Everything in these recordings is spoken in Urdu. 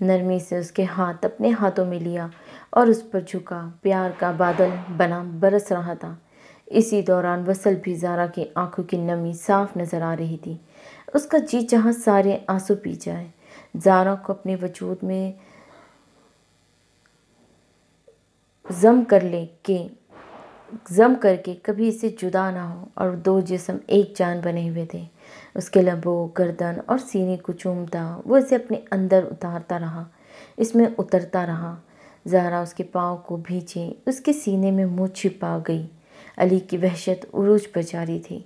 نرمی سے اس کے ہاتھ اپنے ہاتھوں میں لیا اور اس پر جھکا۔ پیار کا بادل بنا برس رہا تھا۔ اسی دوران وصل بھی زارا کی آنکھوں کی نمی صاف نظر آ رہی تھی۔ اس کا جی جہاں سارے آنسو پی جائے، زارا کو اپنے وجود میں ضم کر کے کبھی اسے جدا نہ ہو، اور دو جسم ایک جان بنے ہوئے تھے۔ اس کے لبوں، گردن اور سینے کو چومتا وہ اسے اپنے اندر اتارتا رہا، اس میں اترتا رہا۔ زہرا اس کے پاؤں کو بھینچے اس کے سینے میں منہ چھپا گئی۔ علی کی وحشت عروج پر جاری تھی۔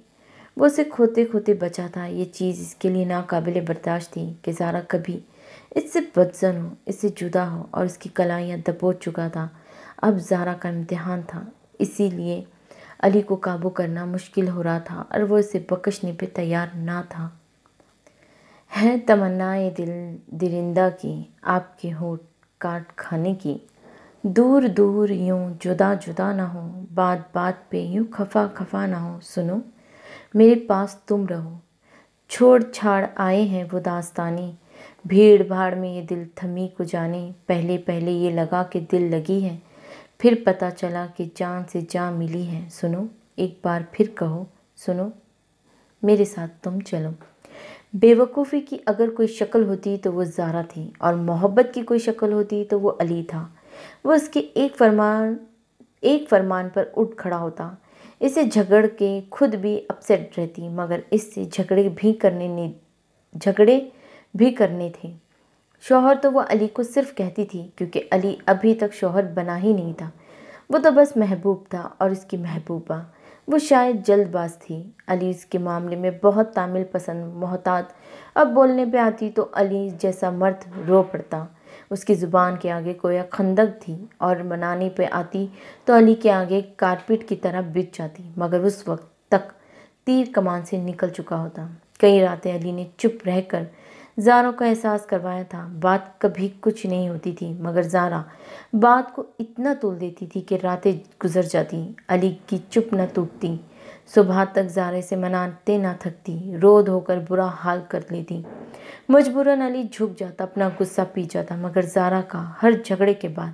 وہ اسے کھوتے کھوتے بچا تھا۔ یہ چیز اس کے لیے ناقابل برداشت تھی کہ زہرا کبھی اس سے بدظن ہو، اس سے جدا ہو، اور اس کی کلائیاں دبوچ چکا تھا۔ اب زہرا کا امتحان تھا، اسی لیے علی کو قابو کرنا مشکل ہو رہا تھا اور وہ اسے بخشنے پہ تیار نہ تھا۔ ہے تمنائے دل درندہ کی، آپ کے ہونٹ کاٹ کھانے کی، دور دور یوں جدا جدا نہ ہو، بات بات پہ یوں خفا خفا نہ ہو، سنو میرے پاس تم رہو۔ چھوڑ چھاڑ آئے ہیں وہ داستانے، بھیڑ بھاڑ میں یہ دل تھمی کو جانے۔ پہلے پہلے یہ لگا کہ دل لگی ہے، پھر پتہ چلا کہ جان سے جان ملی ہے۔ سنو ایک بار پھر کہو، سنو میرے ساتھ تم چلو۔ بے وقوفی کی اگر کوئی شکل ہوتی تو وہ زہرا تھی، اور محبت کی کوئی شکل ہوتی تو وہ علی تھا۔ وہ اس کے ایک فرمان پر اٹھ کھڑا ہوتا، اسے جھگڑ کے خود بھی اپسیٹ رہتی، مگر اس سے جھگڑے بھی کرنے تھے۔ شوہر تو وہ علی کو صرف کہتی تھی کیونکہ علی ابھی تک شوہر بنا ہی نہیں تھا، وہ تو بس محبوب تھا اور اس کی محبوبہ۔ وہ شاید جلد باز تھی، علی اس کے معاملے میں بہت تعمیل پسند، محتاط۔ اب بولنے پہ آتی تو علی جیسا مرد رو پڑتا، اس کی زبان کے آگے گویا خندق تھی، اور منانے پہ آتی تو علی کے آگے کارپیٹ کی طرح بچھ جاتی، مگر اس وقت تک تیر کمان سے نکل چکا ہوتا۔ کئی راتیں علی نے چپ رہ کر زارا کو احساس کروایا تھا۔ بات کبھی کچھ نہیں ہوتی تھی، مگر زارا بات کو اتنا تول دیتی تھی کہ راتیں گزر جاتی، علی کی چپ نہ ٹوٹتی۔ صبح تک زارے سے مناتے نہ تھکتی، رو دھو کر برا حال کر لیتی۔ مجبوراً علی جھک جاتا، اپنا غصہ پی جاتا، مگر زارا کا ہر جھگڑے کے بعد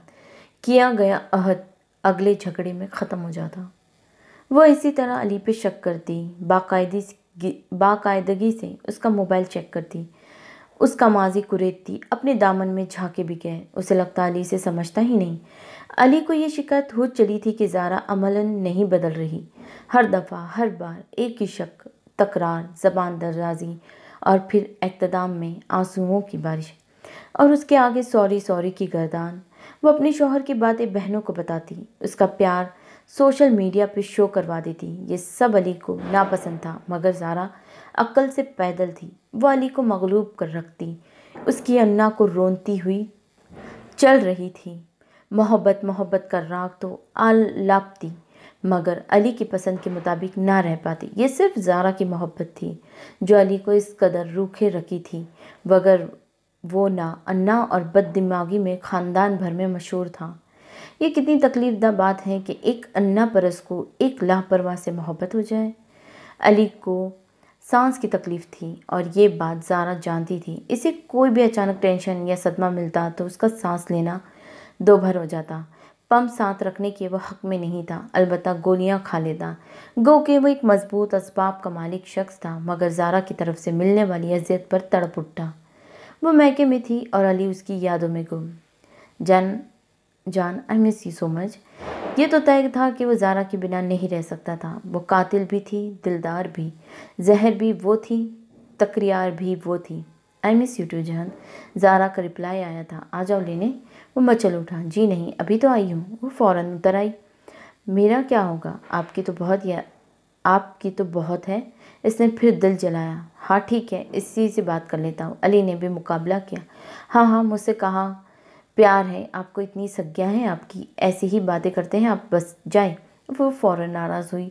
کیا گیا عہد اگلے جھگڑے میں ختم ہو جاتا۔ وہ اسی طرح علی پہ شک کرتی، باقاعدگی سے اس کا موبائل چیک کرتی، اس کا ماضی کریدتی، اپنے دامن میں جھانکے بھی گئے۔ اسے لگتا علی سے سمجھتا ہی نہیں۔ علی کو یہ شکایت ہو چلی تھی کہ زارا عملاً نہیں بدل رہی، ہر دفعہ ہر بار ایک ہی شک، تکرار، زبان درازی، اور پھر اختتام میں آنسوؤں کی بارش، اور اس کے آگے سوری سوری کی گردان۔ وہ اپنے شوہر کی باتیں بہنوں کو بتاتی، اس کا پیار سوشل میڈیا پہ شو کروا دیتی۔ یہ سب علی کو ناپسند تھا، مگر زارا عقل سے پیدل تھی، وہ علی کو مغلوب کر رکھتی، اس کی انا کو رونتی ہوئی چل رہی تھی۔ محبت کا راگ تو آلاپتی، مگر علی کی پسند کے مطابق نہ رہ پاتی۔ یہ صرف زارا کی محبت تھی جو علی کو اس قدر روکھے رکھی تھی، وگر وہ نا انا اور بد دماغی میں خاندان بھر میں مشہور تھا۔ یہ کتنی تکلیف دہ بات ہے کہ ایک انا پرست کو ایک لاپرواہ سے محبت ہو جائے۔ علی کو سانس کی تکلیف تھی، اور یہ بات زارا جانتی تھی۔ اسے کوئی بھی اچانک ٹینشن یا صدمہ ملتا تو اس کا سانس لینا دو بھر ہو جاتا۔ پمپ ساتھ رکھنے کے وہ حق میں نہیں تھا، البتہ گولیاں کھا لیتا، گو کہ وہ ایک مضبوط اسباب کا مالک شخص تھا، مگر زارا کی طرف سے ملنے والی اذیت پر تڑپ اٹھا۔ وہ میکے میں تھی اور علی اس کی یادوں میں گم۔ جان آئی مس یو سو مچ۔ یہ تو طے تھا کہ وہ زارا کے بنا نہیں رہ سکتا تھا۔ وہ قاتل بھی تھی، دلدار بھی، زہر بھی وہ تھی، تکریار بھی وہ تھی۔ آئی مس یو ٹو جان، زارا کا رپلائی آیا تھا۔ آ جاؤ لینے۔ وہ مچل اٹھا۔ جی نہیں، ابھی تو آئی ہوں۔ وہ فوراً اتر آئی۔ میرا کیا ہوگا، آپ کی تو بہت ہے۔ اس نے پھر دل جلایا۔ ہاں ٹھیک ہے، اسی سے بات کر لیتا ہوں۔ علی نے بھی مقابلہ کیا۔ ہاں مجھ سے کہاں پیار ہے آپ کو، اتنی سگیاں ہیں آپ کی، ایسی ہی باتیں کرتے ہیں آپ، بس جائیں۔ وہ فوراً ناراض ہوئی۔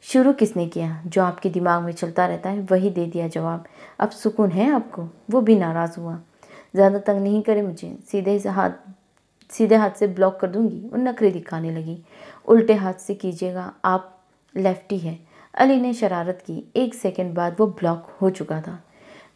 شروع کس نے کیا؟ جو آپ کے دماغ میں چلتا رہتا ہے وہی دے دیا جواب۔ اب سکون ہے آپ کو؟ وہ بھی ناراض ہوا۔ زیادہ تنگ نہیں کرے مجھے، سیدھے ہاتھ سے بلاک کر دوں گی۔ وہ نخرے دکھانے لگی۔ الٹے ہاتھ سے کیجیے گا، آپ لیفٹی ہیں۔ علی نے شرارت کی۔ ایک سیکنڈ بعد وہ بلاک ہو چکا تھا۔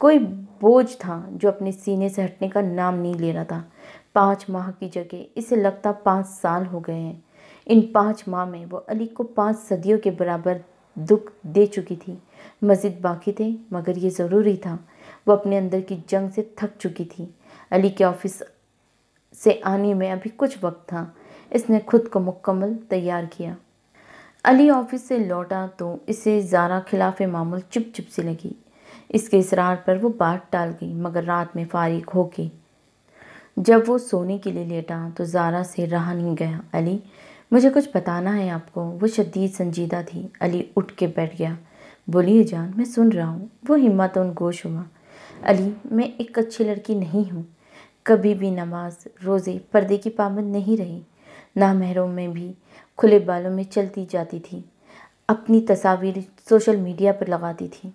کوئی بوجھ تھا جو اپنے سینے سے ہٹنے کا نام نہیں لے رہا تھا۔ 5 ماہ کی جگہ اسے لگتا 5 سال ہو گئے ہیں۔ ان 5 ماہ میں وہ علی کو 5 صدیوں کے برابر دکھ دے چکی تھی۔ مزید باقی تھے، مگر یہ ضروری تھا۔ وہ اپنے اندر کی جنگ سے تھک چکی تھی۔ علی کے آفس سے آنے میں ابھی کچھ وقت تھا۔ اس نے خود کو مکمل تیار کیا۔ علی آفس سے لوٹا تو اسے زارا خلاف معمول چپ چپ سی لگی۔ اس کے اصرار پر وہ بات ٹال گئی، مگر رات میں فارغ ہو کے جب وہ سونے کے لیے لیٹا تو زارا سے رہا نہیں گیا۔ علی، مجھے کچھ بتانا ہے آپ کو۔ وہ شدید سنجیدہ تھی۔ علی اٹھ کے بیٹھ گیا۔ بولیے جان، میں سن رہا ہوں۔ وہ ہمت گوش ہوا۔ علی، میں ایک اچھی لڑکی نہیں ہوں۔ کبھی بھی نماز، روزے، پردے کی پابند نہیں رہی۔ نامحرم میں بھی کھلے بالوں میں چلتی جاتی تھی۔ اپنی تصاویر سوشل میڈیا پر لگاتی تھی،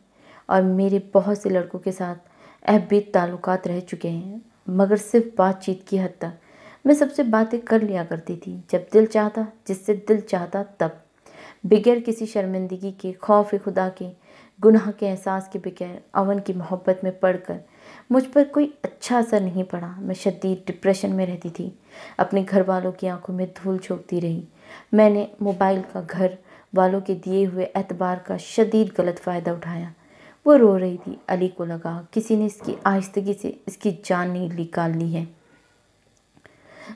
اور میرے بہت سے لڑکوں کے ساتھ احبیت تعلقات رہ چکے ہیں، مگر صرف بات چیت کی حد تک۔ میں سب سے باتیں کر لیا کرتی تھی جب دل چاہتا، جس سے دل چاہتا تب، بغیر کسی شرمندگی کے، خوف خدا کے، گناہ کے احساس کے بغیر۔ اون کی محبت میں پڑھ کر مجھ پر کوئی اچھا اثر نہیں پڑا۔ میں شدید ڈپریشن میں رہتی تھی، اپنے گھر والوں کی آنکھوں میں دھول جھونکتی رہی۔ میں نے موبائل کا گھر والوں کے دیے ہوئے اعتبار کا شدید غلط فائدہ اٹھایا۔ وہ رو رہی تھی۔ علی کو لگا کسی نے اس کی آہستگی سے اس کی جان نہیں نکال لی ہے۔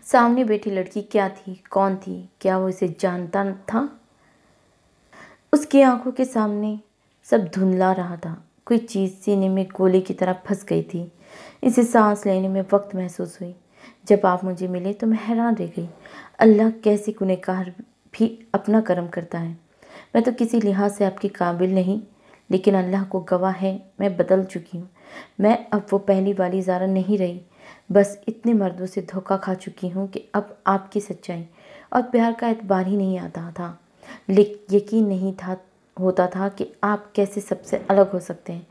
سامنے بیٹھی لڑکی کیا تھی، کون تھی، کیا وہ اسے جانتا تھا؟ اس کی آنکھوں کے سامنے سب دھندلا رہا تھا۔ کوئی چیز سینے میں گولے کی طرح پھنس گئی تھی۔ اسے سانس لینے میں وقت محسوس ہوئی۔ جب آپ مجھے ملے تو میں حیران رہ گئی۔ اللہ کیسے گنہگار بھی اپنا کرم کرتا ہے۔ میں تو کسی لحاظ سے آپ کے قابل نہیں، لیکن اللہ کو گواہ ہے میں بدل چکی ہوں۔ میں اب وہ پہلی والی زارا نہیں رہی۔ بس اتنے مردوں سے دھوکہ کھا چکی ہوں کہ اب آپ کی سچائی اور پیار کا اعتبار ہی نہیں آتا تھا۔ یقین نہیں ہوتا تھا کہ آپ کیسے سب سے الگ ہو سکتے ہیں۔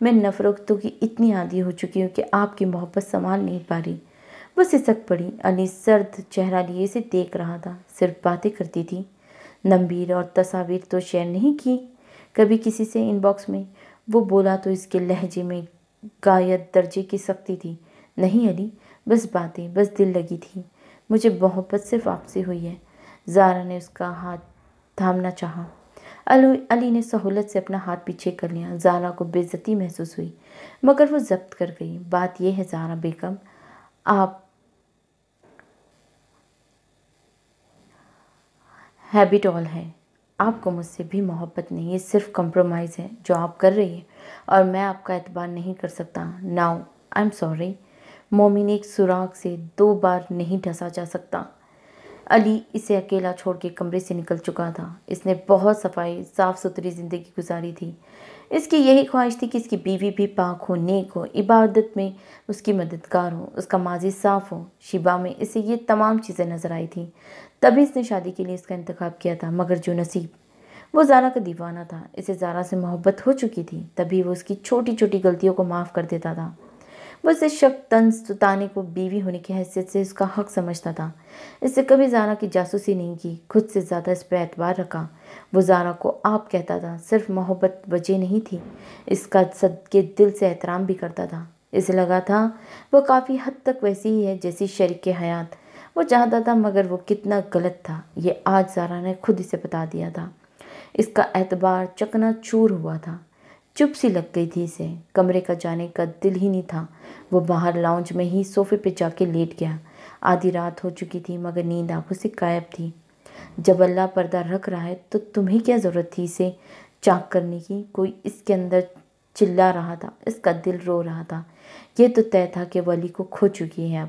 میں نفرتوں کی اتنی عادی ہو چکی ہوں کہ آپ کی محبت سنبھال نہیں پا رہی۔ وہ سسک پڑی۔ علی سرد چہرہ لیے اسے دیکھ رہا تھا۔ صرف باتیں کرتی تھی، نمبر اور تصاویر تو شیئر نہیں کی کبھی کسی سے ان باکس میں۔ وہ بولا تو اس کے لہجے میں غایت درجے کی سختی تھی۔ نہیں علی، بس باتیں، بس دل لگی تھی۔ مجھے محبت صرف آپ سے ہوئی ہے۔ زارا نے اس کا ہاتھ تھامنا چاہا۔ علی نے سہولت سے اپنا ہاتھ پیچھے کر لیا۔ زارا کو بے عزتی محسوس ہوئی، مگر وہ ضبط کر گئی۔ بات یہ ہے زارا بیگم، آپ ہیبیٹول ہے۔ آپ کو مجھ سے بھی محبت نہیں، یہ صرف کمپرومائز ہے جو آپ کر رہی ہیں، اور میں آپ کا اعتبار نہیں کر سکتا۔ Now I am sorry. مومن ایک سوراخ سے 2 بار نہیں ڈھسا جا سکتا۔ علی اسے اکیلا چھوڑ کے کمرے سے نکل چکا تھا۔ اس نے بہت صاف ستھری زندگی گزاری تھی۔ اس کی یہی خواہش تھی کہ اس کی بیوی بھی پاک ہو، نیک ہو، عبادت میں اس کی مددگار ہو، اس کا ماضی صاف ہو۔ شیبہ میں اسے یہ تمام چیزیں نظر آئی تھیں، تبھی اس نے شادی کے لیے اس کا انتخاب کیا تھا۔ مگر جو نصیب، وہ زارا کا دیوانہ تھا۔ اسے زارا سے محبت ہو چکی تھی، تبھی وہ اس کی چھوٹی چھوٹی غلطیوں کو معاف کر دیتا تھا۔ وہ اسے شک طنز ستانے کو بیوی ہونے کی حیثیت سے اس کا حق سمجھتا تھا۔ اس سے کبھی زارا کی جاسوسی نہیں کی، خود سے زیادہ اس پہ اعتبار رکھا۔ وہ زارا کو آپ کہتا تھا، صرف محبت وجہ نہیں تھی، اس کا صدقے دل سے احترام بھی کرتا تھا۔ اسے لگا تھا وہ کافی حد تک ویسی ہی ہے جیسی شریک حیات وہ چاہتا تھا، مگر وہ کتنا غلط تھا یہ آج زارا نے خود اسے بتا دیا تھا۔ اس کا اعتبار چکنا چور ہوا تھا۔ چپ سی لگ گئی تھی اسے، کمرے کا جانے کا دل ہی نہیں تھا۔ وہ باہر لاؤنج میں ہی صوفے پہ جا کے لیٹ گیا۔ آدھی رات ہو چکی تھی، مگر نیند آنکھوں سے غائب تھی۔ جب اللہ پردہ رکھ رہا ہے تو تمہیں کیا ضرورت تھی اسے چاک کرنے کی؟ کوئی اس کے اندر چلا رہا تھا، اس کا دل رو رہا تھا۔ یہ تو طے تھا کہ وہ علی کو کھو چکی ہے اب۔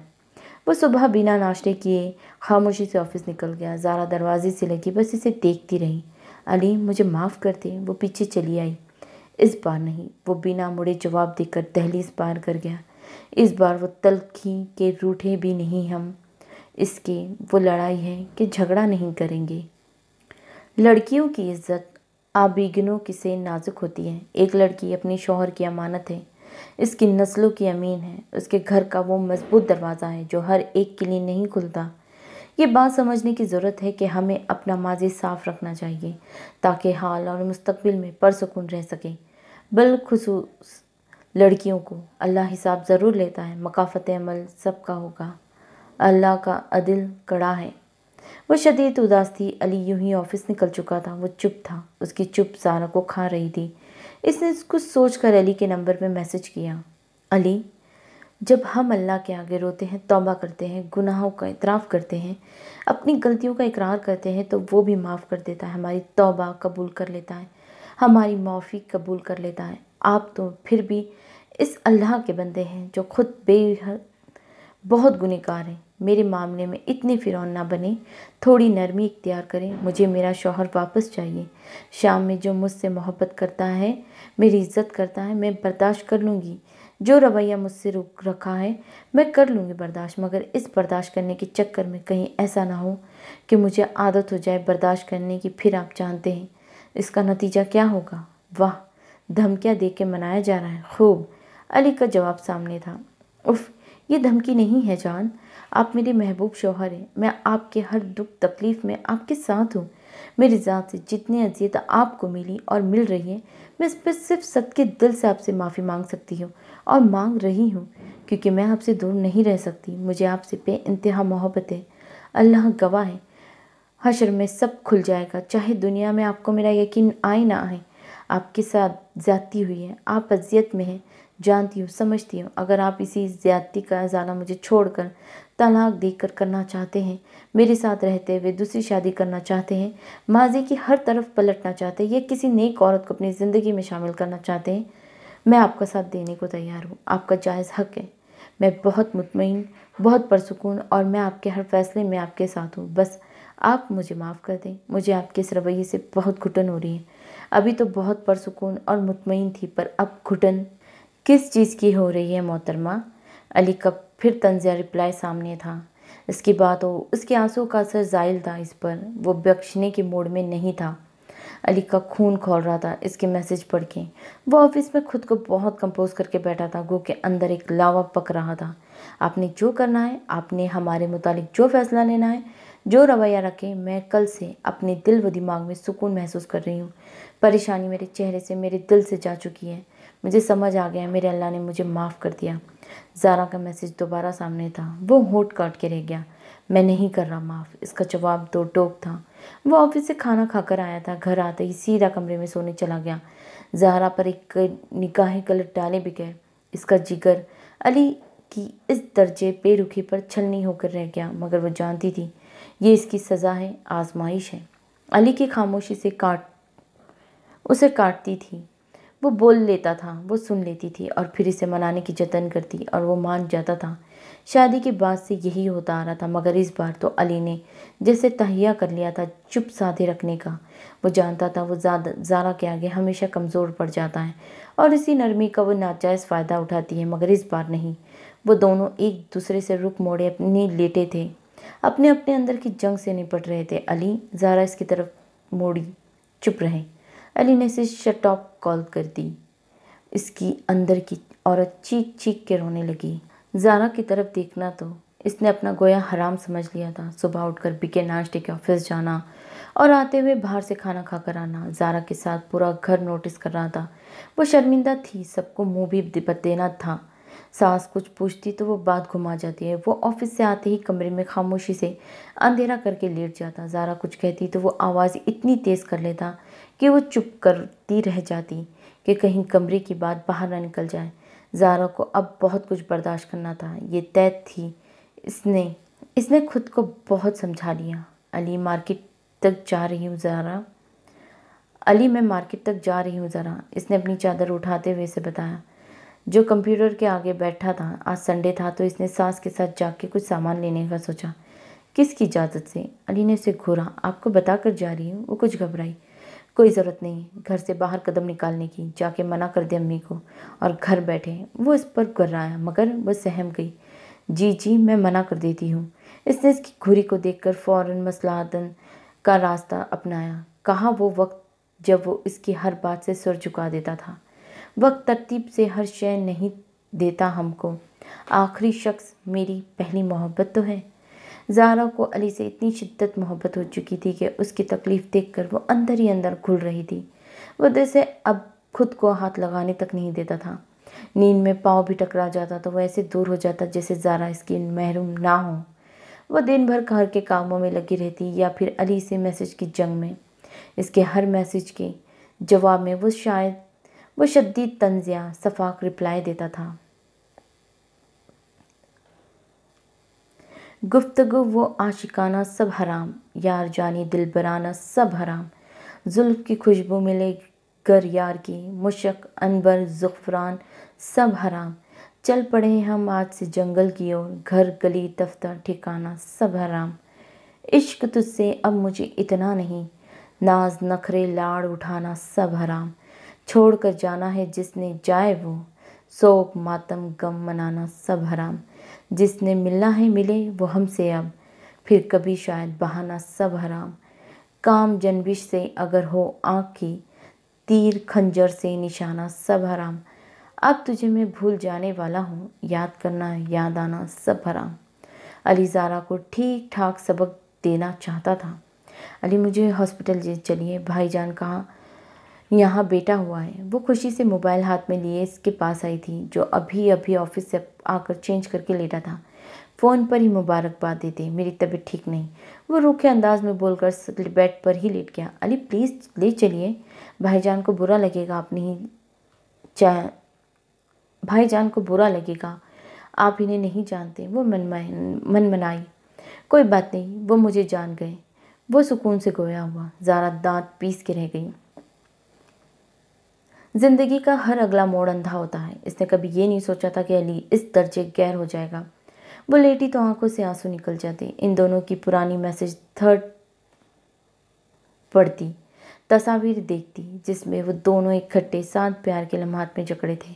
وہ صبح بنا ناشتے کیے خاموشی سے آفس نکل گیا۔ زارا دروازے سے لگی بس اسے دیکھتی رہی۔ علی مجھے معاف کر دے۔ وہ پیچھے چلی آئی۔ اس بار نہیں، وہ بنا مڑے جواب دے کر دہلیز پار کر گیا۔ اس بار وہ تلخی کے روٹھے بھی نہیں ہم اس کے، وہ لڑائی ہے کہ جھگڑا نہیں کریں گے۔ لڑکیوں کی عزت آبیگنوں سے نازک ہوتی ہے۔ ایک لڑکی اپنے شوہر کی امانت ہے، اس کی نسلوں کی امین ہے، اس کے گھر کا وہ مضبوط دروازہ ہے جو ہر ایک کے لیے نہیں کھلتا۔ یہ بات سمجھنے کی ضرورت ہے کہ ہمیں اپنا ماضی صاف رکھنا چاہیے تاکہ حال اور مستقبل میں پرسکون رہ سکیں۔ بالخصوص لڑکیوں کو اللہ حساب ضرور لیتا ہے، مکافات عمل سب کا ہوگا، اللہ کا عدل کڑا ہے۔ وہ شدید اداس تھی۔ علی یوں ہی آفس نکل چکا تھا، وہ چپ تھا، اس کی چپ زارا کو کھا رہی تھی۔ اس نے کچھ سوچ کر علی کے نمبر پہ میسج کیا، علی، جب ہم اللہ کے آگے روتے ہیں، توبہ کرتے ہیں، گناہوں کا اعتراف کرتے ہیں، اپنی غلطیوں کا اقرار کرتے ہیں تو وہ بھی معاف کر دیتا ہے، ہماری توبہ قبول کر لیتا ہے، ہماری معافی قبول کر لیتا ہے۔ آپ تو پھر بھی اس اللہ کے بندے ہیں جو خود بے حد بہت گنہگار ہیں۔ میرے معاملے میں اتنے فرعون نہ بنے، تھوڑی نرمی اختیار کریں۔ مجھے میرا شوہر واپس چاہیے۔ شام میں جو مجھ سے محبت کرتا ہے، میری عزت کرتا ہے، میں برداشت کر لوں گی۔ جو رویہ مجھ سے رکھا ہے میں کر لوں گی برداشت، مگر اس برداشت کرنے کے چکر میں کہیں ایسا نہ ہو کہ مجھے عادت ہو جائے برداشت کرنے کی۔ پھر آپ جانتے ہیں اس کا نتیجہ کیا ہوگا۔ واہ، دھمکیاں دے کے منایا جا رہا ہے، خوب۔ علی کا جواب سامنے تھا۔ اف، یہ دھمکی نہیں ہے جان، آپ میرے محبوب شوہر ہیں، میں آپ کے ہر دکھ تکلیف میں آپ کے ساتھ ہوں۔ میری ذات سے جتنی اذیت آپ کو ملی اور مل رہی ہے، میں اس پر صرف صدقے دل سے آپ سے معافی مانگ سکتی ہوں اور مانگ رہی ہوں، کیونکہ میں آپ سے دور نہیں رہ سکتی۔ مجھے آپ سے بے انتہا محبت ہے، اللہ گواہ ہے۔ حشر میں سب کھل جائے گا، چاہے دنیا میں آپ کو میرا یقین آئے نہ آئے۔ آپ کے ساتھ زیادتی ہوئی ہے، آپ اذیت میں ہیں، جانتی ہوں، سمجھتی ہوں۔ اگر آپ اسی زیادتی کا ازالہ مجھے چھوڑ کر طلاق دے کر کرنا چاہتے ہیں، میرے ساتھ رہتے ہوئے دوسری شادی کرنا چاہتے ہیں، ماضی کی ہر طرف پلٹنا چاہتے ہیں، یا کسی نیک عورت کو اپنی زندگی میں شامل کرنا چاہتے ہیں، میں آپ کا ساتھ دینے کو تیار ہوں۔ آپ کا جائز حق ہے۔ میں بہت مطمئن، بہت پرسکون، اور میں آپ کے ہر فیصلے میں آپ کے ساتھ ہوں۔ بس آپ مجھے معاف کر دیں، مجھے آپ کے اس رویے سے بہت گھٹن ہو رہی ہے۔ ابھی تو بہت پرسکون اور مطمئن تھی، پر اب گھٹن کس چیز کی ہو رہی ہے محترمہ؟ علی کا پھر طنزیہ رپلائی سامنے تھا۔ اس کی بات ہو، اس کے آنسوں کا اثر زائل تھا اس پر، وہ بخشنے کے موڈ میں نہیں تھا۔ علی کا خون کھول رہا تھا اس کے میسج پڑھ کے۔ وہ آفس میں خود کو بہت کمپوز کر کے بیٹھا تھا، گو کہ اندر ایک لاوا پک رہا تھا۔ آپ نے جو کرنا ہے، آپ نے ہمارے متعلق جو فیصلہ لینا ہے، جو رویہ رکھے، میں کل سے اپنے دل و دماغ میں سکون محسوس کر رہی ہوں۔ پریشانی میرے چہرے سے، میرے دل سے جا چکی ہے۔ مجھے سمجھ آ گیا، میرے اللہ نے مجھے معاف کر دیا۔ زارا کا میسج دوبارہ سامنے تھا۔ وہ ہونٹ کاٹ کے رہ گیا۔ میں نہیں کر رہا معاف، اس کا جواب دو ٹوک تھا۔ وہ آفس سے کھانا کھا کر آیا تھا، گھر آتے ہی سیدھا کمرے میں سونے چلا گیا، زہرا پر ایک نگاہ کلٹ ڈالے بغیر۔ اس کا جگر علی کی اس درجے بے رخی پر چھلنی ہو کر رہ گیا، مگر وہ جانتی تھی یہ اس کی سزا ہے، آزمائش ہے۔ علی کی خاموشی سے اسے کاٹتی تھی۔ وہ بول لیتا تھا، وہ سن لیتی تھی، اور پھر اسے منانے کی جتن کرتی اور وہ مان جاتا تھا۔ شادی کے بعد سے یہی ہوتا آ رہا تھا، مگر اس بار تو علی نے جیسے تہیہ کر لیا تھا چپ سادھے رکھنے کا۔ وہ جانتا تھا وہ زارا کے آگے ہمیشہ کمزور پڑ جاتا ہے، اور اسی نرمی کا وہ ناجائز فائدہ اٹھاتی ہے، مگر اس بار نہیں۔ وہ دونوں ایک دوسرے سے رخ موڑے اپنے لیٹے تھے، اپنے اندر کی جنگ سے نپٹ رہے تھے۔ علی، زارا اس کی طرف موڑی، چپ رہے۔ علی نے اسے شٹ آف کال کر دی۔ اس کی اندر کی عورت چیخ چیخ کے رونے لگی۔ زارا کی طرف دیکھنا تو اس نے اپنا گویا حرام سمجھ لیا تھا۔ صبح اٹھ کر بکے ناشتے کے آفس جانا اور آتے ہوئے باہر سے کھانا کھا کر آنا، زارا کے ساتھ پورا گھر نوٹس کر رہا تھا۔ وہ شرمندہ تھی، سب کو منہ بھی دینا تھا۔ ساس کچھ پوچھتی تو وہ بات گھما جاتی ہے۔ وہ آفس سے آتے ہی کمرے میں خاموشی سے اندھیرا کر کے لیٹ جاتا۔ زارا کچھ کہتی تو وہ آواز اتنی تیز کر لیتا کہ وہ چپ کرتی رہ جاتی کہ کہیں کمرے کی بات باہر نہ نکل جائے۔ زارا کو اب بہت کچھ برداشت کرنا تھا، یہ طے تھی۔ اس نے خود کو بہت سمجھا لیا۔ علی، مارکیٹ تک جا رہی ہوں ذرا۔ علی، میں مارکیٹ تک جا رہی ہوں ذرا، اس نے اپنی چادر اٹھاتے ہوئے اسے بتایا، جو کمپیوٹر کے آگے بیٹھا تھا۔ آج سنڈے تھا تو اس نے ساس کے ساتھ جا کے کچھ سامان لینے کا سوچا۔ کس کی اجازت سے؟ علی نے اسے گھورا۔ آپ کو بتا کر جا رہی ہوں۔ وہ کچھ گھبرائی۔ کوئی ضرورت نہیں گھر سے باہر قدم نکالنے کی، جا کے منع کر دے امی کو اور گھر بیٹھے۔ وہ اس پر گھبرایا، مگر وہ سہم گئی۔ جی میں منع کر دیتی ہوں۔ اس نے اس کی گھوری کو دیکھ کر فوراً مصلحتاً کا راستہ اپنایا۔ کہا وہ وقت جب وہ اس کی ہر بات سے سر جھکا دیتا تھا۔ وقت ترتیب سے ہر شے نہیں دیتا ہم کو، آخری شخص میری پہلی محبت تو ہے۔ زارا کو علی سے اتنی شدت محبت ہو چکی تھی کہ اس کی تکلیف دیکھ کر وہ اندر ہی اندر گھل رہی تھی۔ وہ جیسے اب خود کو ہاتھ لگانے تک نہیں دیتا تھا۔ نیند میں پاؤں بھی ٹکرا جاتا تو وہ ایسے دور ہو جاتا جیسے زارا اس کی محروم نہ ہو۔ وہ دن بھر گھر کے کاموں میں لگی رہتی یا پھر علی سے میسج کی جنگ میں۔ اس کے ہر میسج کے جواب میں وہ شدید طنز یا شفاف رپلائی دیتا تھا۔ گفتگو وہ عاشقانہ سب حرام، یار جانی دلبرانہ سب حرام، زلف کی خوشبو ملے گر یار کی، مشک عنبر زعفران سب حرام، چل پڑے ہم آج سے جنگل کی اور، گھر گلی دفتر ٹھکانہ سب حرام، عشق تجھ سے اب مجھے اتنا نہیں، ناز نخرے لاڑ اٹھانا سب حرام، چھوڑ کر جانا ہے جس نے جائے وہ، سوگ ماتم غم منانا سب حرام، جس نے ملنا ہے ملے وہ ہم سے اب، پھر کبھی شاید بہانا سب حرام، کام جنبش سے اگر ہو آنکھ کی، تیر خنجر سے نشانہ سب حرام، اب تجھے میں بھول جانے والا ہوں، یاد کرنا یاد آنا سب حرام۔ علی زارا کو ٹھیک ٹھاک سبق دینا چاہتا تھا۔ علی مجھے ہاسپٹل چلیے، بھائی جان کہاں یہاں بیٹا ہوا ہے۔ وہ خوشی سے موبائل ہاتھ میں لیے اس کے پاس آئی تھی جو ابھی آفس سے آ کر چینج کر کے لیٹا تھا۔ فون پر ہی مبارکباد دیتے، میری طبیعت ٹھیک نہیں، وہ روکھے انداز میں بول کر بیڈ پر ہی لیٹ گیا۔ علی پلیز لے چلیے، بھائی جان کو برا لگے گا، آپ انہیں نہیں جانتے۔ وہ من منائی، کوئی بات نہیں، وہ مجھے جان گئے۔ وہ سکون سے گویا ہوا۔ زارا دانت پیس کے رہ گئی۔ زندگی کا ہر اگلا موڑ اندھا ہوتا ہے۔ اس نے کبھی یہ نہیں سوچا تھا کہ علی اس درجے غیر ہو جائے گا۔ وہ لیٹی تو آنکھوں سے آنسو نکل جاتے۔ ان دونوں کی پرانی میسج تھرڈ پڑھتی، تصاویر دیکھتی جس میں وہ دونوں اکٹھے ساتھ پیار کے لمحات میں جکڑے تھے۔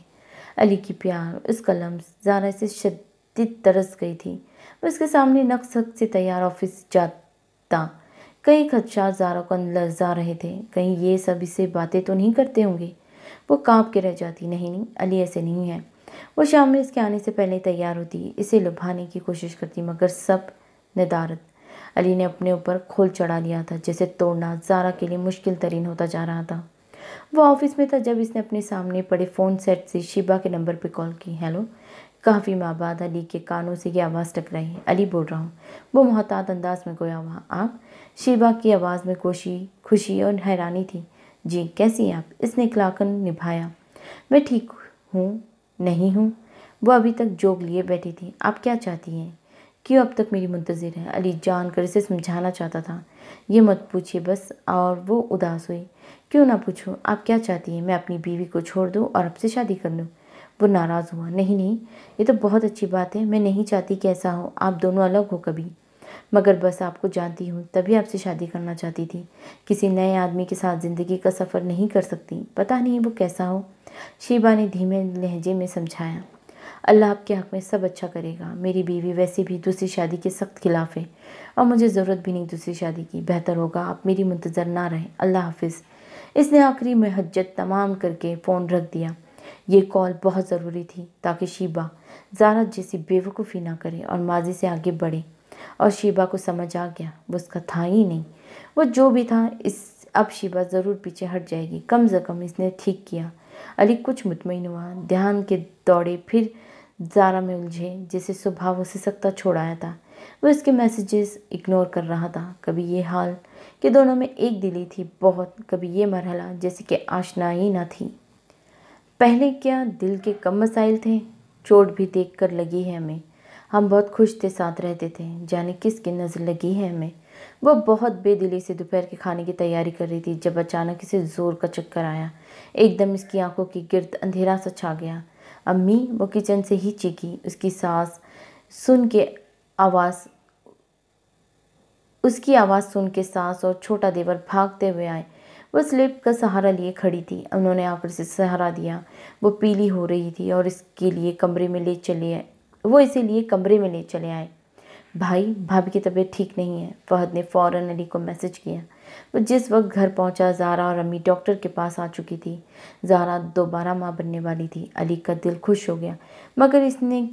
علی کی پیار، اس کا لمس، زارا سے شدید ترس گئی تھی۔ وہ اس کے سامنے نقص سے تیار آفس جاتا۔ کئی خدشات زارا کو لرزا رہے تھے، کہیں یہ سب اسے باتیں تو نہیں کرتے ہوں گے۔ وہ کانپ کے رہ جاتی۔ نہیں، علی ایسے نہیں ہے۔ وہ شام میں اس کے آنے سے پہلے تیار ہوتی، اسے لبھانے کی کوشش کرتی، مگر سب ندارت۔ علی نے اپنے اوپر کھول چڑھا لیا تھا، جسے توڑنا زارا کے لیے مشکل ترین ہوتا جا رہا تھا۔ وہ آفس میں تھا جب اس نے اپنے سامنے پڑے فون سیٹ سے شیبا کے نمبر پہ کال کی۔ ہیلو۔ کافی ماہ بعد علی کے کانوں سے یہ آواز ٹکرائی۔ علی بول رہا ہوں۔ وہ محتاط انداز میں گویا ہوا۔ آپ؟ شیبا کی آواز میں خوشی اور حیرانی تھی۔ جی، کیسی ہیں آپ؟ اس نے اخلاقاً نبھایا۔ میں ٹھیک ہوں، نہیں ہوں۔ وہ ابھی تک جوگ لیے بیٹھی تھی۔ آپ کیا چاہتی ہیں؟ کیوں اب تک میری منتظر ہے؟ علی جان کر اسے سمجھانا چاہتا تھا۔ یہ مت پوچھیے بس، اور وہ اداس ہوئی۔ کیوں نہ پوچھوں، آپ کیا چاہتی ہیں؟ میں اپنی بیوی کو چھوڑ دوں اور آپ سے شادی کر لوں؟ وہ ناراض ہوا۔ نہیں، یہ تو بہت اچھی بات ہے، میں نہیں چاہتی کہ ایسا ہو، آپ دونوں الگ ہو کبھی، مگر بس آپ کو جانتی ہوں تبھی آپ سے شادی کرنا چاہتی تھی۔ کسی نئے آدمی کے ساتھ زندگی کا سفر نہیں کر سکتی، پتہ نہیں وہ کیسا ہو۔ شیبا نے دھیمے لہجے میں سمجھایا۔ اللہ آپ کے حق میں سب اچھا کرے گا۔ میری بیوی ویسے بھی دوسری شادی کے سخت خلاف ہے اور مجھے ضرورت بھی نہیں دوسری شادی کی۔ بہتر ہوگا آپ میری منتظر نہ رہیں۔ اللہ حافظ۔ اس نے آخری محجت تمام کر کے فون رکھ دیا۔ یہ کال بہت ضروری تھی تاکہ شیبا زارا جیسی بیوقوفی نہ کرے اور ماضی سے آگے بڑھے، اور شیبا کو سمجھ آ گیا وہ اس کا تھا ہی نہیں۔ وہ جو بھی تھا اب شیبا ضرور پیچھے ہٹ جائے گی، کم از کم اس نے ٹھیک کیا۔ علی کچھ مطمئن ہوا۔ دھیان کے دوڑے پھر زارا میں الجھے جسے صبح وہ سسکتا چھوڑ آیا تھا۔ وہ اس کے میسیجز اگنور کر رہا تھا۔ کبھی یہ حال کہ دونوں میں ایک دلی تھی بہت، کبھی یہ مرحلہ جیسے کہ آشنائی نہ تھی۔ پہلے کیا دل کے کم مسائل تھے؟ چوٹ بھی دیکھ کر لگی ہے ہمیں، ہم بہت خوش تھے ساتھ رہتے تھے، جانے کس کی نظر لگی ہے ہمیں۔ وہ بہت بے دلی سے دوپہر کے کھانے کی تیاری کر رہی تھی جب اچانک اسے زور کا چکر آیا۔ ایک دم اس کی آنکھوں کے گرد اندھیرا سا چھا گیا۔ امی، وہ کچن سے ہی چیخی۔ اس کی آواز سن کے ساس اور چھوٹا دیور بھاگتے ہوئے آئے۔ وہ سلیب کا سہارا لیے کھڑی تھی، انہوں نے آ کر اسے سہارا دیا۔ وہ پیلی ہو رہی تھی اور اسے لیے کمرے میں لے چلے آئے۔ بھائی، بھابھی کی طبیعت ٹھیک نہیں ہے۔ فہد نے فوراً علی کو میسج کیا۔ وہ جس وقت گھر پہنچا زارا اور امی ڈاکٹر کے پاس آ چکی تھی۔ زارا دوبارہ ماں بننے والی تھی۔ علی کا دل خوش ہو گیا، مگر اس نے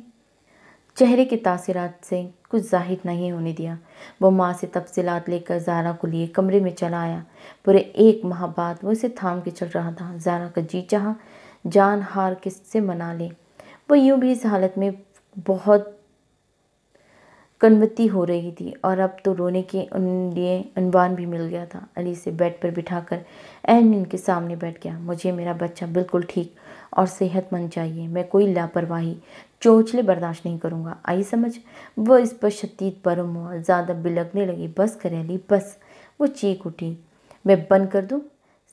چہرے کے تاثرات سے کچھ ظاہر نہیں ہونے دیا۔ وہ ماں سے تفصیلات لے کر زارا کو لیے کمرے میں چلا آیا۔ پورے 1 ماہ بعد وہ اسے تھام کے چل رہا تھا۔ زارا کا جی چاہا جان ہار کس سے منا لے۔ وہ یوں بھی اس حالت میں بہت کنوتی ہو رہی تھی اور اب تو رونے کے لیے عنوان بھی مل گیا تھا۔ علی سے بیڈ پر بٹھا کر عین ان کے سامنے بیٹھ گیا۔ مجھے میرا بچہ بالکل ٹھیک اور صحت مند چاہیے، میں کوئی لاپرواہی چوچلے برداشت نہیں کروں گا، آئی سمجھ؟ وہ اس پر شدید برہم ہوا، زیادہ بلکنے لگی۔ بس کرے علی بس، وہ چیخ اٹھی۔ میں بند کر دوں؟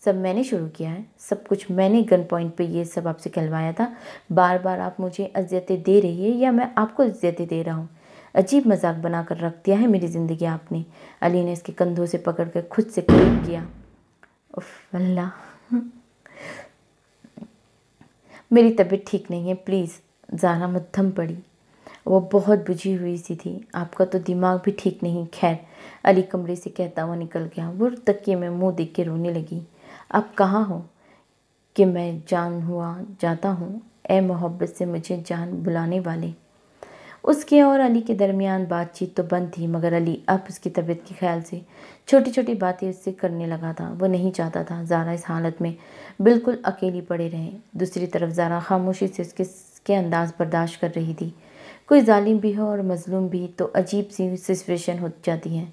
سب میں نے شروع کیا ہے، سب کچھ میں نے گن پوائنٹ پہ یہ سب آپ سے کہلوایا تھا۔ بار بار آپ مجھے اذیتیں دے رہی ہے یا میں آپ کو اذیتیں دے رہا ہوں؟ عجیب مذاق بنا کر رکھ دیا ہے میری زندگی آپ نے۔ علی نے اس کے کندھوں سے پکڑ کر خود سے قریب کیا۔ اف اللہ، میری طبیعت ٹھیک نہیں ہے، پلیز۔ زارا مدھم پڑی، وہ بہت بجھی ہوئی سی تھی۔ آپ کا تو دماغ بھی ٹھیک نہیں، خیر۔ علی کمرے سے کہتا ہوا نکل گیا۔ وہ تکیے میں منہ دیکھ کے رونے لگی۔ آپ کہاں ہو کہ میں جان ہوا جاتا ہوں، اے محبت سے مجھے جان بلانے والے۔ اس کے اور علی کے درمیان بات چیت تو بند تھی، مگر علی اب اس کی طبیعت کے خیال سے چھوٹی چھوٹی باتیں اس سے کرنے لگا تھا۔ وہ نہیں چاہتا تھا زارا اس حالت میں بالکل اکیلی پڑے رہے۔ دوسری طرف زارا خاموشی سے اس کے انداز برداشت کر رہی تھی۔ کوئی ظالم بھی ہو اور مظلوم بھی تو عجیب سی سچویشن ہو جاتی ہے۔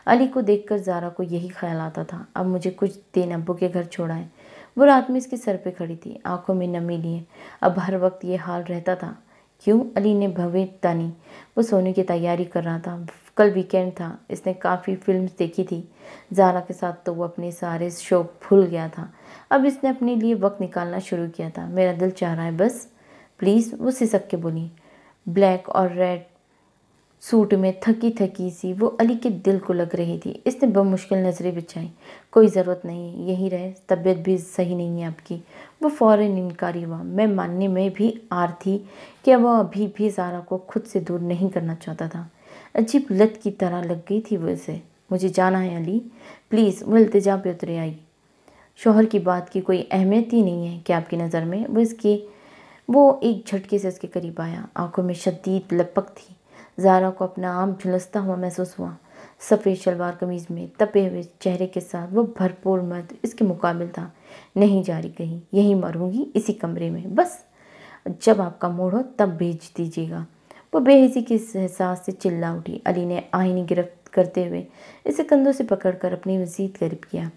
علی کو دیکھ کر زارا کو یہی خیال آتا تھا، اب مجھے کچھ دن ابو کے گھر چھوڑائیں۔ وہ رات میں اس کے سر پہ کھڑی تھی، آنکھوں میں نمی لیے۔ اب ہر وقت یہ حال رہتا تھا؟ کیوں؟ علی نے بھویں تانی۔ وہ سونے کی تیاری کر رہا تھا، کل ویکینڈ تھا، اس نے کافی فلمز دیکھی تھی زارا کے ساتھ، تو وہ اپنے سارے شوق بھول گیا تھا۔ اب اس نے اپنے لیے وقت نکالنا شروع کیا تھا۔ میرا دل چاہ رہا ہے بس، پلیز، وہ سسک کے بولی۔ بلیک اور ریڈ سوٹ میں تھکی تھکی سی وہ علی کے دل کو لگ رہی تھی۔ اس نے بمشکل نظریں بچھائیں۔ کوئی ضرورت نہیں، یہی رہے، طبیعت بھی صحیح نہیں ہے آپ کی۔ وہ فوراً انکاری ہوا۔ میں ماننے میں بھی آر تھی کہ وہ ابھی بھی زارا کو خود سے دور نہیں کرنا چاہتا تھا۔ عجیب لت کی طرح لگ گئی تھی وہ اسے۔ مجھے جانا ہے علی، پلیز۔ وہ التجا پہ اترے آئی۔ شوہر کی بات کی کوئی اہمیت ہی نہیں ہے کہ آپ کی نظر میں؟ وہ ایک جھٹکے سے اس کے قریب آیا، آنکھوں میں شدید لپک تھی۔ زارا کو اپنا آم جھلستا ہوا محسوس ہوا۔ سفید شلوار قمیض میں تپے ہوئے چہرے کے ساتھ وہ بھرپور مرد اس کے مقابل تھا۔ نہیں جا رہی کہیں، یہیں مروں گی اسی کمرے میں، بس جب آپ کا موڈ ہو تب بھیج دیجیے گا۔ وہ بے حسی کے احساس سے چلا اٹھی۔ علی نے آہنی گرفت کرتے ہوئے اسے کندھوں سے پکڑ کر اپنی مزید قریب کیا۔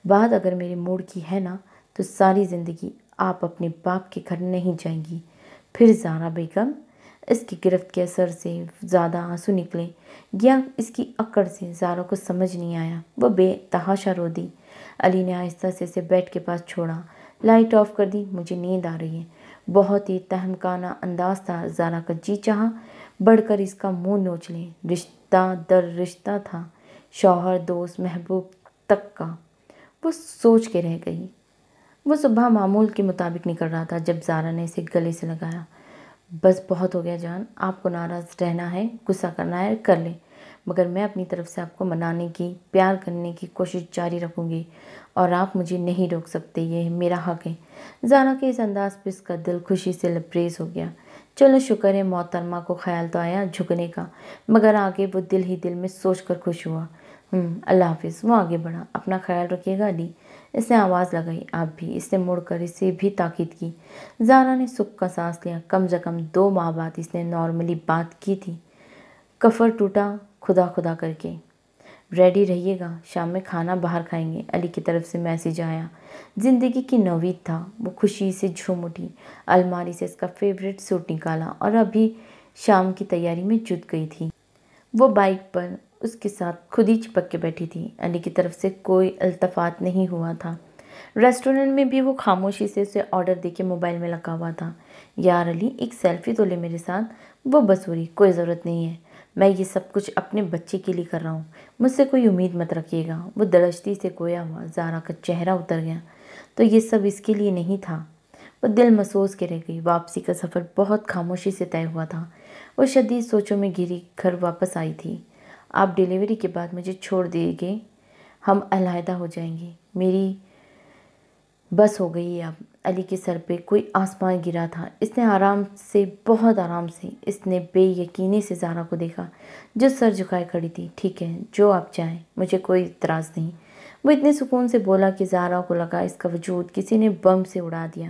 بات اگر میرے موڈ کی ہے نا، تو ساری زندگی آپ اپنے باپ کے گھر نہیں جائیں گی۔ پھر زارا بیگم؟ اس کی گرفت کے اثر سے زیادہ آنسو نکلے یا اس کی اکڑ سے؟ زارا کو سمجھ نہیں آیا۔ وہ بے تحاشا رو دی۔ علی نے آہستہ سے اسے بیڈ کے پاس چھوڑا۔ لائٹ آف کر دی، مجھے نیند آ رہی ہے۔ بہت ہی تہمکانہ انداز تھا زارا کا، جی چاہا بڑھ کر اس کا منہ نوچ لیں۔ رشتہ در رشتہ تھا، شوہر، دوست، محبوب تک کا۔ وہ سوچ کے رہ گئی۔ وہ صبح معمول کے مطابق نکل رہا تھا جب زارا نے اسے گلے سے لگایا۔ بس بہت ہو گیا جان، آپ کو ناراض رہنا ہے، غصہ کرنا ہے کر لیں، مگر میں اپنی طرف سے آپ کو منانے کی، پیار کرنے کی کوشش جاری رکھوں گی اور آپ مجھے نہیں روک سکتے، یہ میرا حق ہے۔ زارا کے اس انداز پہ اس کا دل خوشی سے لبریز ہو گیا۔ چلو شکر ہے محترمہ کو خیال تو آیا جھکنے کا، مگر آگے وہ دل ہی دل میں سوچ کر خوش ہوا۔ اللہ حافظ۔ وہ آگے بڑھا۔ اپنا خیال رکھیے گا علی۔ اس نے آواز لگائی، آپ بھی۔ اس نے مڑ کر اسے بھی تاکید کی۔ زارا نے سکھ کا سانس لیا۔ کم از کم 2 ماہ بعد اس نے نارملی بات کی تھی۔ کفر ٹوٹا خدا خدا کر کے۔ ریڈی رہیے گا، شام میں کھانا باہر کھائیں گے۔ علی کی طرف سے میسیج آیا۔ زندگی کی نوید تھا۔ وہ خوشی سے جھوم اٹھی، الماری سے اس کا فیوریٹ سوٹ نکالا اور ابھی شام کی تیاری میں جٹ گئی تھی۔ وہ بائک پر اس کے ساتھ خود ہی چپک کے بیٹھی تھی۔ علی کی طرف سے کوئی التفات نہیں ہوا تھا۔ ریسٹورنٹ میں بھی وہ خاموشی سے اسے آرڈر دے کے موبائل میں لگا ہوا تھا۔ یار علی، ایک سیلفی تو لے میرے ساتھ۔ وہ بسوری، کوئی ضرورت نہیں ہے، میں یہ سب کچھ اپنے بچے کے لیے کر رہا ہوں، مجھ سے کوئی امید مت رکھیے گا۔ وہ درشتی سے گویا ہوا۔ زارا کا چہرہ اتر گیا۔ تو یہ سب اس کے لیے نہیں تھا؟ وہ دل مسوس کے رہ گئی۔ واپسی کا سفر بہت خاموشی سے طے ہوا تھا۔ وہ شدید سوچوں میں گھری گھر واپس آئی تھی۔ آپ ڈیلیوری کے بعد مجھے چھوڑ دیے گے، ہم علیحدہ ہو جائیں گے، میری بس ہو گئی ہے اب۔ علی کے سر پہ کوئی آسمان گرا تھا۔ اس نے آرام سے، بہت آرام سے، اس نے بے یقینی سے زارا کو دیکھا جو سر جھکائے کھڑی تھی۔ ٹھیک ہے، جو آپ چاہیں، مجھے کوئی اعتراض نہیں۔ وہ اتنے سکون سے بولا کہ زارا کو لگا اس کا وجود کسی نے بم سے اڑا دیا۔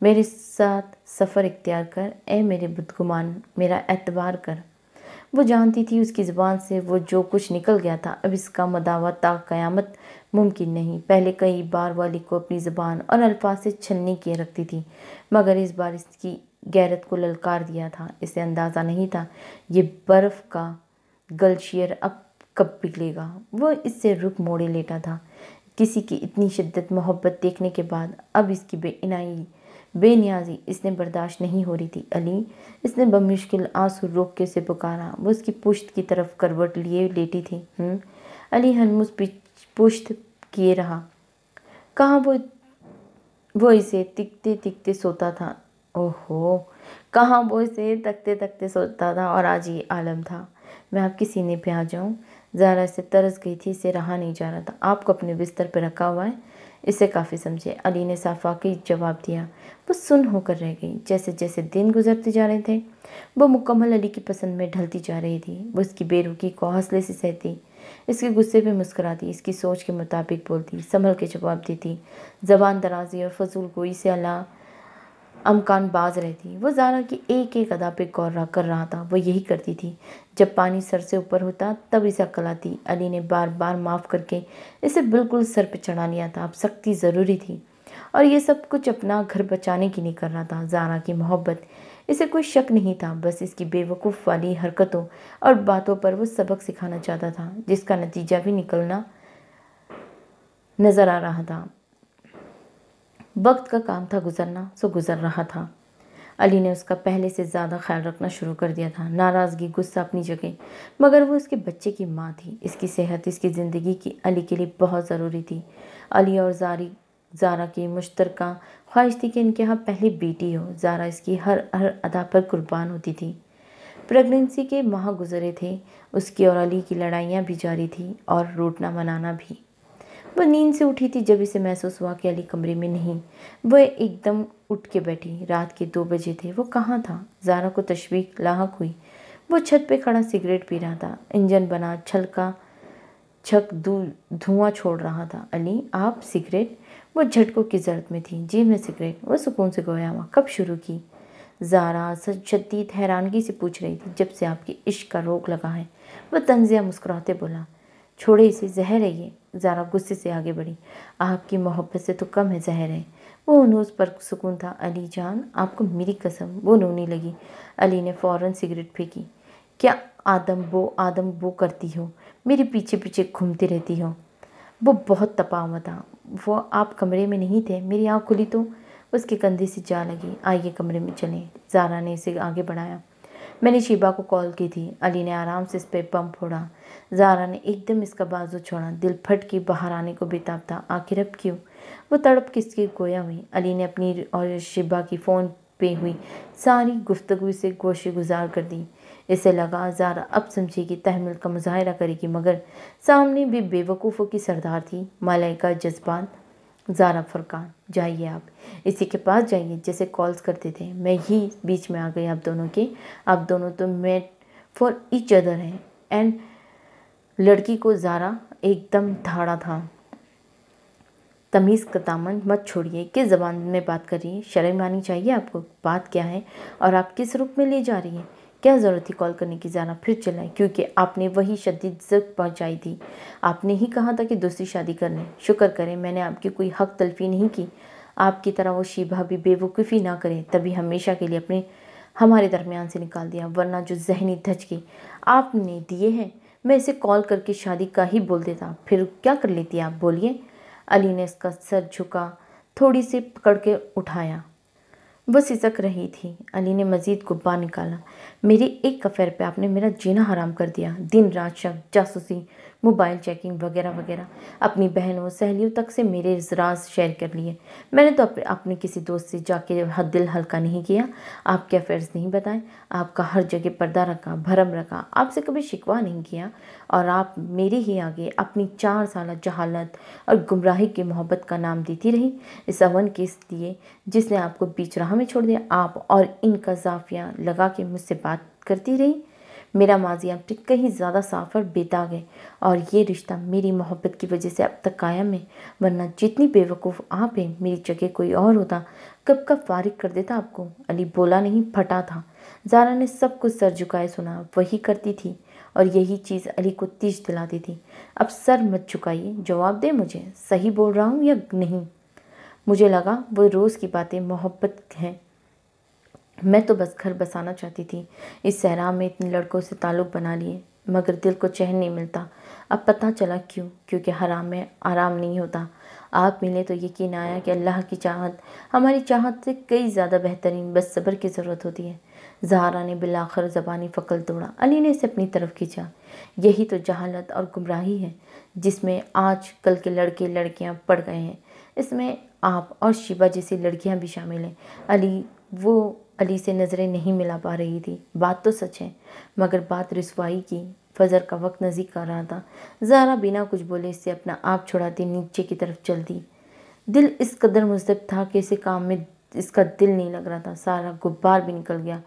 میرے ساتھ سفر اختیار کر، اے میرے بدگمان، میرا اعتبار کر۔ وہ جانتی تھی اس کی زبان سے وہ جو کچھ نکل گیا تھا اب اس کا مداوع تا قیامت ممکن نہیں۔ پہلے کئی بار وہ علی کو اپنی زبان اور الفاظ سے چھلنی کیے رکھتی تھی، مگر اس بار اس کی غیرت کو للکار دیا تھا۔ اسے اندازہ نہیں تھا یہ برف کا گلیشیئر اب کب پگھلے گا۔ وہ اس سے رخ موڑے لیٹا تھا۔ کسی کی اتنی شدت محبت دیکھنے کے بعد اب اس کی بے نیازی اس نے برداشت نہیں ہو رہی تھی۔ علی، اس نے بمشکل آنسو روک کے اسے پکارا۔ وہ اس کی پشت کی طرف کروٹ لیے لیٹی تھی۔ علی ہنمس پشت کیے رہا۔ کہاں وہ اسے تکتے تکتے سوتا تھا۔ اوہو، کہاں وہ اسے تکتے تکتے سوتا تھا اور آج یہ عالم تھا۔ میں آپ کے سینے پہ آ جاؤں؟ زارا اس سے ترس گئی تھی، اسے رہا نہیں جا رہا تھا۔ آپ کو اپنے بستر پہ رکھا ہوا ہے؟ اسے کافی سمجھے، علی نے صاف واقعی جواب دیا۔ وہ سن ہو کر رہ گئی۔ جیسے جیسے دن گزرتے جا رہے تھے وہ مکمل علی کی پسند میں ڈھلتی جا رہی تھی۔ وہ اس کی بے رخی کو حوصلے سے سہتی، اس کے غصے پہ مسکراتی، اس کی سوچ کے مطابق بولتی، سنبھل کے جواب دیتی، زبان درازی اور فضول گوئی سے اعلیٰ امکان باز رہتی۔ وہ زارا کی ایک ایک ادا پہ غور کر رہا تھا۔ وہ یہی کرتی تھی، جب پانی سر سے اوپر ہوتا تب اسے عقل آتی۔ علی نے بار بار معاف کر کے اسے بالکل سر پہ چڑھا لیا تھا۔ اب سختی ضروری تھی اور یہ سب کچھ اپنا گھر بچانے کے لیے کر رہا تھا۔ زارا کی محبت، اسے کوئی شک نہیں تھا، بس اس کی بے وقوف والی حرکتوں اور باتوں پر وہ سبق سکھانا چاہتا تھا، جس کا نتیجہ بھی نکلنا نظر آ رہا تھا۔ وقت کا کام تھا گزرنا، سو گزر رہا تھا۔ علی نے اس کا پہلے سے زیادہ خیال رکھنا شروع کر دیا تھا۔ ناراضگی، غصہ اپنی جگہ، مگر وہ اس کے بچے کی ماں تھی۔ اس کی صحت اس کی زندگی کی علی کے لیے بہت ضروری تھی۔ علی اور زارا کی مشترکہ خواہش تھی کہ ان کے ہاں پہلی بیٹی ہو۔ زارا اس کی ہر ادا پر قربان ہوتی تھی۔ پریگننسی کے ماہ گزرے تھے، اس کی اور علی کی لڑائیاں بھی جاری تھیں اور روٹنا منانا بھی۔ وہ نیند سے اٹھی تھی جب اسے محسوس ہوا کہ علی کمرے میں نہیں۔ وہ ایک دم اٹھ کے بیٹھی۔ رات کے 2 بجے تھے۔ وہ کہاں تھا؟ زارا کو تشویش لاحق ہوئی۔ وہ چھت پہ کھڑا سگریٹ پی رہا تھا۔ انجن بنا چھک دھواں چھوڑ رہا تھا۔ علی، آپ سگریٹ؟ وہ جھٹکوں کی زرد میں تھی۔ جی میں سگریٹ۔ وہ سکون سے گویا ہوا۔ کب شروع کی؟ زارا شدید حیرانگی سے پوچھ رہی تھی۔ جب سے آپ کے عشق کا روگ لگا ہے، وہ طنزیہ مسکراتے بولا۔ چھوڑے اسے، زہر ہے یہ۔ زارا غصے سے آگے بڑھی۔ آپ کی محبت سے تو کم ہے زہر ہے۔ وہ انوس پر سکون تھا۔ علی جان، آپ کو میری قسم۔ وہ رونے لگی۔ علی نے فوراً سگریٹ پھینکی۔ کیا آدم بو کرتی ہو؟ میرے پیچھے پیچھے گھومتی رہتی ہو۔ وہ بہت تپا ہوا تھا۔ وہ آپ کمرے میں نہیں تھے؟ میری آنکھ کھلی تو اس کے کندھے سے جا لگی۔ آئیے کمرے میں چلیں۔ زارا نے اسے آگے بڑھایا۔ میں نے شیبا کو کال کی تھی۔ علی نے آرام سے اس پہ پم پھوڑا۔ زارا نے ایک دم اس کا بازو چھوڑا۔ دل پھٹ کے باہر آنے کو بےتاب تھا۔ آخر اب کیوں؟ وہ تڑپ کس کے گویا ہوئی۔ علی نے اپنی اور شیبا کی فون پہ ہوئی ساری گفتگو سے گوشے گزار کر دی۔ اسے لگا زارا اب سمجھے گی، تحمل کا مظاہرہ کرے گی، مگر سامنے بھی بے وقوفوں کی سردار تھی، ملائکہ جذبات۔ زارا فرقان، جائیے آپ اسی کے پاس جائیے جیسے کالز کرتے تھے۔ میں ہی بیچ میں آ گئی آپ دونوں کے۔ آپ دونوں تو میڈ فار ایچ ادر ہیں۔ اینڈ لڑکی کو زارا ایک دم دھاڑا تھا۔ تمیز کا دامن مت چھوڑیے۔ کس زبان میں بات کر رہی ہیں؟ شرم آنی چاہیے آپ کو۔ بات کیا ہے اور آپ کس رخ میں لے جا رہی ہیں؟ کیا ضرورت تھی کال کرنے کی؟ زارا پھر چلائی۔ کیونکہ آپ نے وہی شدید ضرب پہنچائی تھی۔ آپ نے ہی کہا تھا کہ دوسری شادی کر لیں۔ شکر کریں میں نے آپ کی کوئی حق تلفی نہیں کی۔ آپ کی طرح وہ شیبہ بھی بے وقوفی نہ کرے، تبھی ہمیشہ کے لیے ہمارے درمیان سے نکال دیا، ورنہ جو ذہنی دھچکے آپ نے دیے ہیں، میں اسے کال کر کے شادی کا ہی بول دیتا۔ پھر کیا کر لیتی آپ؟ بولیے۔ علی نے اس کا سر جھکا تھوڑی سی پکڑ کے اٹھایا۔ وہ سسک رہی تھی۔ علی نے مزید غبار نکالا۔ میری ایک افیئر پہ آپ نے میرا جینا حرام کر دیا۔ دن رات شک، جاسوسی، موبائل چیکنگ وغیرہ وغیرہ۔ اپنی بہنوں سہیلیوں تک سے میرے راز شیئر کر لیے۔ میں نے تو اپنے کسی دوست سے جا کے دل ہلکا نہیں کیا، آپ کے افیئرز نہیں بتائے، آپ کا ہر جگہ پردہ رکھا، بھرم رکھا، آپ سے کبھی شکوہ نہیں کیا، اور آپ میرے ہی آگے اپنی 4 سالہ جہالت اور گمراہی کی محبت کا نام دیتی رہی، اس اون کے لیے جس نے آپ کو بیچ راہ میں چھوڑ دیا۔ آپ اور ان کا زافیہ لگا کے مجھ سے بات کرتی رہی۔ میرا ماضی اب تک کہیں زیادہ صاف اور بےداغ ہے، اور یہ رشتہ میری محبت کی وجہ سے اب تک قائم ہے، ورنہ جتنی بے وقوف آپ ہیں، میری جگہ کوئی اور ہوتا کب کب فارغ کر دیتا آپ کو۔ علی بولا نہیں، پھٹا تھا۔ زارا نے سب کچھ سر جھکائے سنا، وہی کرتی تھی اور یہی چیز علی کو تیش دلاتی تھی۔ اب سر مت جھکائیے، جواب دے مجھے، صحیح بول رہا ہوں یا نہیں؟ مجھے لگا وہ روز کی باتیں محبت ہیں، میں تو بس گھر بسانا چاہتی تھی۔ اس صحرا میں اتنے لڑکوں سے تعلق بنا لیے، مگر دل کو چین نہیں ملتا۔ اب پتہ چلا کیوں، کیونکہ حرام میں آرام نہیں ہوتا۔ آپ ملے تو یقین آیا کہ اللہ کی چاہت ہماری چاہت سے کئی زیادہ بہترین، بس صبر کی ضرورت ہوتی ہے۔ زہرا نے بالآخر زبانی فقل توڑا۔ علی نے اسے اپنی طرف کھینچا۔ یہی تو جہالت اور گمراہی ہے جس میں آج کل کے لڑکے لڑکیاں پڑ گئے ہیں۔ اس میں آپ اور شیبہ جیسی لڑکیاں بھی شامل ہیں۔ وہ علی سے نظریں نہیں ملا پا رہی تھی۔ بات تو سچ ہے، مگر بات رسوائی کی۔ فجر کا وقت نزدیک آ رہا تھا۔ زہرا بنا کچھ بولے اس سے اپنا آپ چھڑاتی نیچے کی طرف چل دی۔ دل اس قدر مضطرب تھا کہ اسے کام میں اس کا دل نہیں لگ رہا تھا۔ سارا غبار بھی نکل گیا۔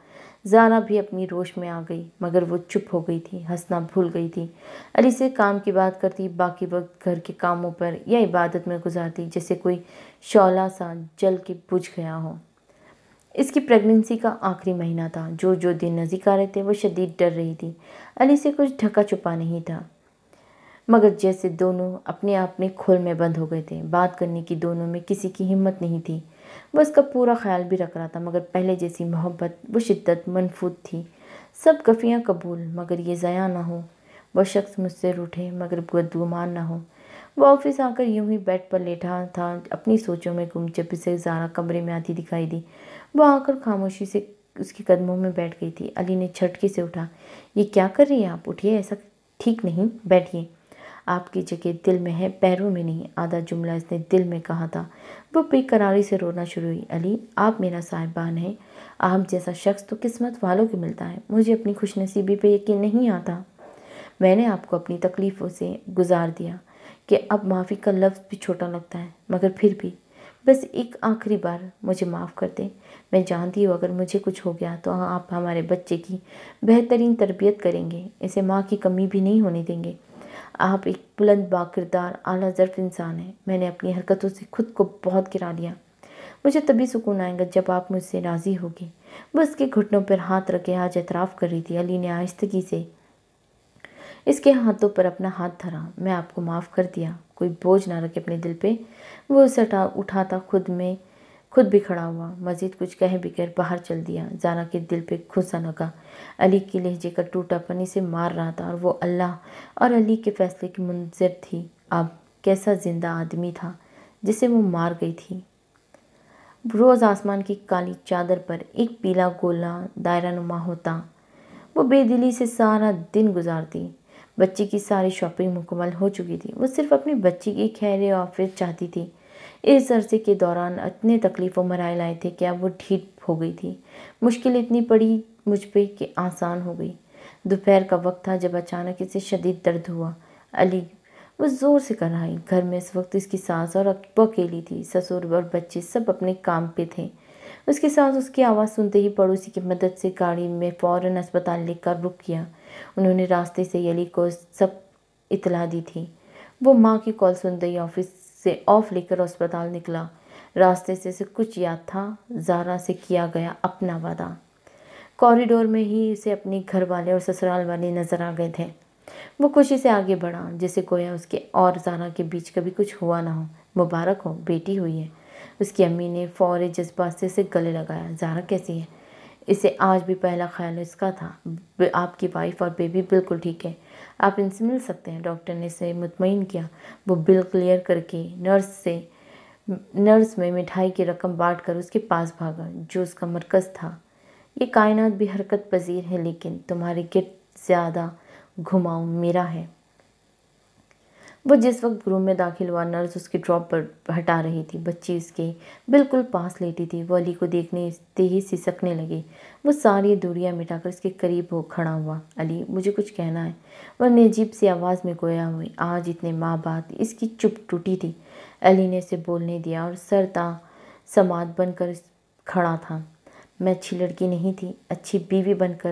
زہرا بھی اپنی روش میں آ گئی، مگر وہ چپ ہو گئی تھی، ہنسنا بھول گئی تھی۔ علی سے کام کی بات کرتی، باقی وقت گھر کے کاموں پر یا عبادت میں گزارتی، جیسے کوئی شعلہ سا جل کے بجھ گیا ہو۔ اس کی پریگننسی کا آخری مہینہ تھا۔ جو دن نزدیک آ رہے تھے وہ شدید ڈر رہی تھی۔ علی سے کچھ ڈھکا چھپا نہیں تھا، مگر جیسے دونوں اپنے آپ میں کھول میں بند ہو گئے تھے۔ بات کرنے کی دونوں میں کسی کی ہمت نہیں تھی۔ وہ اس کا پورا خیال بھی رکھ رہا تھا، مگر پہلے جیسی محبت، وہ شدت منفوت تھی۔ سب کفیاں قبول، مگر یہ ضیاء نہ ہو۔ وہ شخص مجھ سے روٹھے، مگر بدگمان نہ ہو۔ وہ آفس آ کر یوں ہی بیڈ پر لیٹا تھا، اپنی سوچوں میں گم، جب اسے زارا کمرے میں آتی دکھائی دی۔ وہ آ کر خاموشی سے اس کے قدموں میں بیٹھ گئی تھی۔ علی نے جھٹکے سے اٹھا۔ یہ کیا کر رہی ہیں آپ؟ اٹھیے، ایسا ٹھیک نہیں، بیٹھیے۔ آپ کی جگہ دل میں ہے، پیروں میں نہیں۔ آدھا جملہ اس نے دل میں کہا تھا۔ وہ بے قراری سے رونا شروع ہوئی۔ علی، آپ میرا صاحبان ہیں۔ آپ جیسا شخص تو قسمت والوں کو ملتا ہے، مجھے اپنی خوش نصیبی پہ یقین نہیں آتا۔ میں نے آپ کو اپنی تکلیفوں سے گزار دیا کہ اب معافی کا لفظ بھی چھوٹا لگتا ہے، مگر پھر بھی بس ایک آخری بار مجھے معاف کر دیں۔ میں جانتی ہوں اگر مجھے کچھ ہو گیا تو آپ ہمارے بچے کی بہترین تربیت کریں گے، اسے ماں کی کمی بھی نہیں ہونے دیں گے۔ آپ ایک بلند باکردار اعلیٰ ظرف انسان ہیں۔ میں نے اپنی حرکتوں سے خود کو بہت گرا لیا۔ مجھے تبھی سکون آئے گا جب آپ مجھ سے راضی ہوگی۔ وہ اس کے گھٹنوں پر ہاتھ رکھے آج اعتراف کر رہی تھی۔ علی نے آہستگی سے اس کے ہاتھوں پر اپنا ہاتھ دھرا۔ میں آپ کو معاف کر دیا، کوئی بوجھ نہ رکھے اپنے دل پہ۔ وہ اسے اٹھاتا خود بھی کھڑا ہوا، مزید کچھ کہہ بغیر باہر چل دیا۔ زارا کے دل پہ گھسا لگا۔ علی کے لہجے کا ٹوٹا پن اسے مار رہا تھا، اور وہ اللہ اور علی کے فیصلے کی منتظر تھی۔ اب کیسا زندہ آدمی تھا جسے وہ مار گئی تھی۔ روز آسمان کی کالی چادر پر ایک پیلا گولا دائرہ نما ہوتا۔ وہ بے دلی سے سارا دن گزارتی۔ بچی کی ساری شاپنگ مکمل ہو چکی تھی۔ وہ صرف اپنی بچی کی خیر عافیت چاہتی تھی۔ اس عرصے کے دوران اتنے تکلیف و مرائل آئے تھے کہ اب وہ ڈھیٹ ہو گئی تھی۔ مشکل اتنی پڑی مجھ پہ کہ آسان ہو گئی۔ دوپہر کا وقت تھا جب اچانک اسے شدید درد ہوا۔ علی، وہ زور سے کرائی۔ گھر میں اس وقت اس کی ساس اور وہ اکیلی تھی۔ سسر اور بچے سب اپنے کام پہ تھے۔ اس کے ساس اس کی آواز سنتے ہی پڑوسی کی مدد سے گاڑی میں فوراً اسپتال لے کر رک کیا۔ انہوں نے راستے سے علی کو سب اطلاع دی تھی۔ وہ ماں کی کال سنتے ہی آفس سے آف لے کر اسپتال نکلا۔ راستے سے اسے کچھ یاد تھا، زارا سے کیا گیا اپنا وعدہ۔ کوریڈور میں ہی اسے اپنے گھر والے اور سسرال والے نظر آ گئے تھے۔ وہ خوشی سے آگے بڑھا، جیسے گویا اس کے اور زارا کے بیچ کبھی کچھ ہوا نہ ہو۔ مبارک ہو، بیٹی ہوئی ہے۔ اس کی امی نے فوری جذبات سے اسے گلے لگایا۔ زارا کیسی ہے؟ اسے آج بھی پہلا خیال اس کا تھا۔ آپ کی وائف اور بیبی بالکل ٹھیک ہے، آپ ان سے مل سکتے ہیں، ڈاکٹر نے اسے مطمئن کیا۔ وہ بل کلیئر کر کے نرس میں مٹھائی کی رقم بانٹ کر اس کے پاس بھاگا جو اس کا مرکز تھا۔ یہ کائنات بھی حرکت پذیر ہے، لیکن تمہارے گرد زیادہ گھماؤ میرا ہے۔ وہ جس وقت روم میں داخل ہوا، نرس اس کے ڈراپ پر ہٹا رہی تھی۔ بچی اس کے بالکل پاس لیٹی تھی۔ وہ علی کو دیکھتے ہی سسکنے لگی۔ وہ ساری دوریاں مٹا کر اس کے قریب ہو کھڑا ہوا۔ علی، مجھے کچھ کہنا ہے، وہ نے عجیب سی آواز میں گویا ہوئی۔ آج اتنے ماہ بعد اس کی چپ ٹوٹی تھی۔ علی نے اسے بولنے دیا اور سر تا سماعت بن کر کھڑا تھا۔ میں اچھی لڑکی نہیں تھی، اچھی بیوی بن کر